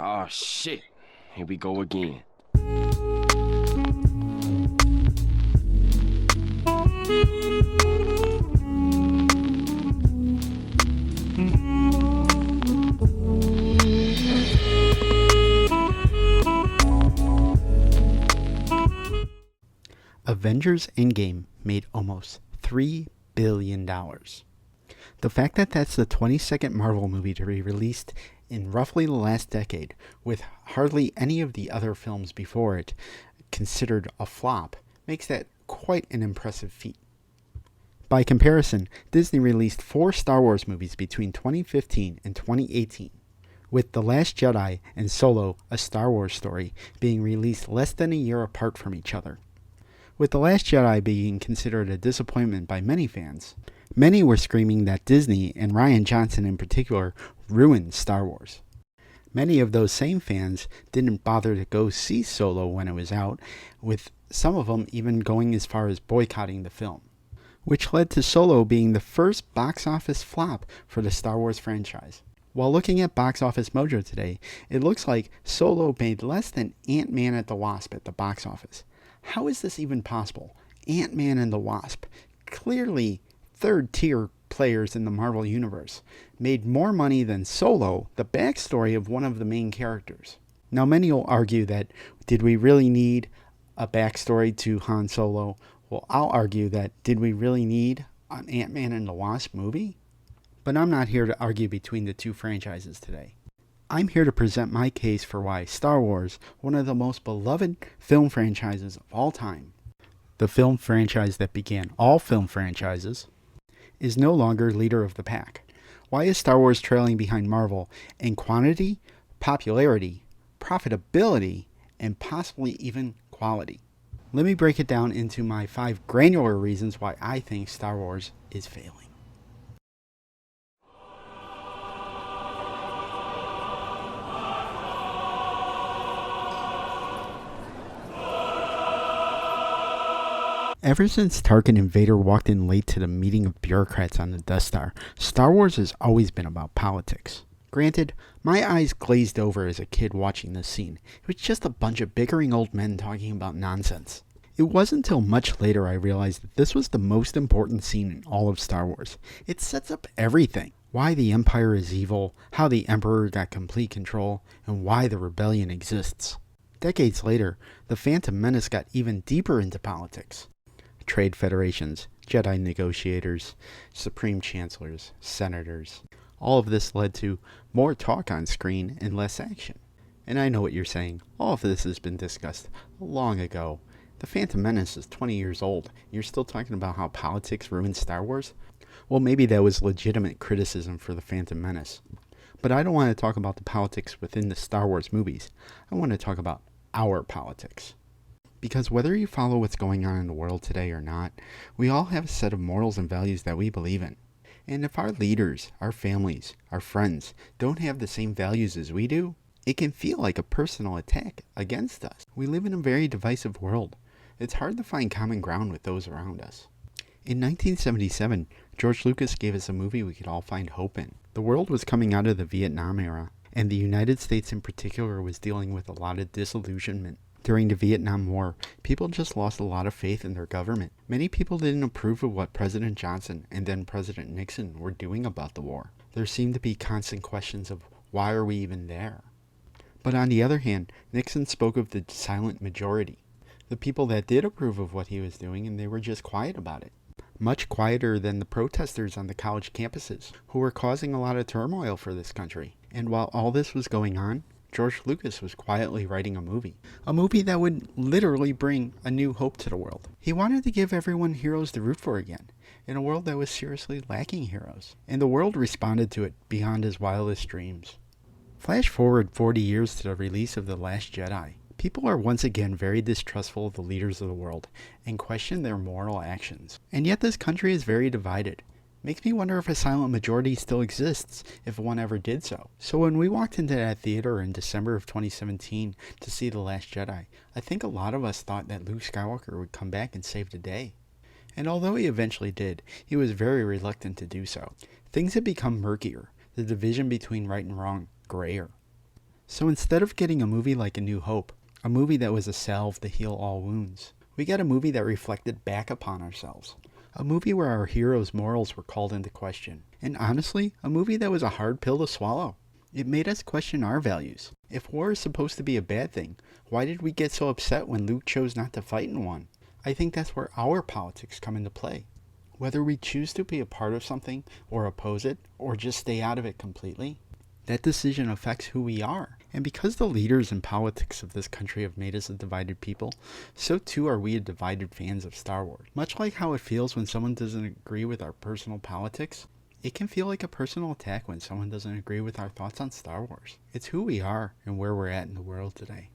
Oh shit. Here we go again. Avengers Endgame made almost $3 billion. The fact that that's the 22nd Marvel movie to be released in roughly the last decade, with hardly any of the other films before it considered a flop, makes that quite an impressive feat. By comparison, Disney released 4 Star Wars movies between 2015 and 2018, with The Last Jedi and Solo, a Star Wars story, being released less than a year apart from each other. With The Last Jedi being considered a disappointment by many fans, many were screaming that Disney, and Rian Johnson in particular, ruined Star Wars. Many of those same fans didn't bother to go see Solo when it was out, with some of them even going as far as boycotting the film, which led to Solo being the first box office flop for the Star Wars franchise. While looking at Box Office Mojo today, it looks like Solo made less than Ant-Man and the Wasp at the box office. How is this even possible? Ant-Man and the Wasp, clearly third-tier players in the Marvel Universe, made more money than Solo, the backstory of one of the main characters. Now, many will argue that, did we really need a backstory to Han Solo? Well, I'll argue that, did we really need an Ant-Man and the Wasp movie? But I'm not here to argue between the two franchises today. I'm here to present my case for why Star Wars, one of the most beloved film franchises of all time, the film franchise that began all film franchises, is no longer leader of the pack. Why is Star Wars trailing behind Marvel in quantity, popularity, profitability, and possibly even quality? Let me break it down into my 5 granular reasons why I think Star Wars is failing. Ever since Tarkin and Vader walked in late to the meeting of bureaucrats on the Death Star, Star Wars has always been about politics. Granted, my eyes glazed over as a kid watching this scene. It was just a bunch of bickering old men talking about nonsense. It wasn't until much later I realized that this was the most important scene in all of Star Wars. It sets up everything. Why the Empire is evil, how the Emperor got complete control, and why the rebellion exists. Decades later, the Phantom Menace got even deeper into politics. Trade federations, Jedi negotiators, supreme chancellors, senators. All of this led to more talk on screen and less action. And I know what you're saying. All of this has been discussed long ago. The Phantom Menace is 20 years old. You're still talking about how politics ruined Star Wars? Well, maybe that was legitimate criticism for the Phantom Menace. But I don't want to talk about the politics within the Star Wars movies. I want to talk about our politics. Because whether you follow what's going on in the world today or not, we all have a set of morals and values that we believe in. And if our leaders, our families, our friends don't have the same values as we do, it can feel like a personal attack against us. We live in a very divisive world. It's hard to find common ground with those around us. In 1977, George Lucas gave us a movie we could all find hope in. The world was coming out of the Vietnam era, and the United States in particular was dealing with a lot of disillusionment. During the Vietnam War, people just lost a lot of faith in their government. Many people didn't approve of what President Johnson and then President Nixon were doing about the war. There seemed to be constant questions of, why are we even there? But on the other hand, Nixon spoke of the silent majority, the people that did approve of what he was doing, and they were just quiet about it. Much quieter than the protesters on the college campuses, who were causing a lot of turmoil for this country. And while all this was going on, George Lucas was quietly writing a movie that would literally bring a new hope to the world. He wanted to give everyone heroes to root for again, in a world that was seriously lacking heroes, and the world responded to it beyond his wildest dreams. Flash forward 40 years to the release of The Last Jedi. People are once again very distrustful of the leaders of the world, and question their moral actions. And yet this country is very divided. Makes me wonder if a silent majority still exists, if one ever did so. So when we walked into that theater in December of 2017 to see The Last Jedi, I think a lot of us thought that Luke Skywalker would come back and save the day. And although he eventually did, he was very reluctant to do so. Things had become murkier, the division between right and wrong grayer. So instead of getting a movie like A New Hope, a movie that was a salve to heal all wounds, we got a movie that reflected back upon ourselves. A movie where our hero's morals were called into question. And honestly, a movie that was a hard pill to swallow. It made us question our values. If war is supposed to be a bad thing, why did we get so upset when Luke chose not to fight in one? I think that's where our politics come into play. Whether we choose to be a part of something, or oppose it, or just stay out of it completely, that decision affects who we are. And because the leaders and politics of this country have made us a divided people, so too are we a divided fans of Star Wars. Much like how it feels when someone doesn't agree with our personal politics, it can feel like a personal attack when someone doesn't agree with our thoughts on Star Wars. It's who we are and where we're at in the world today.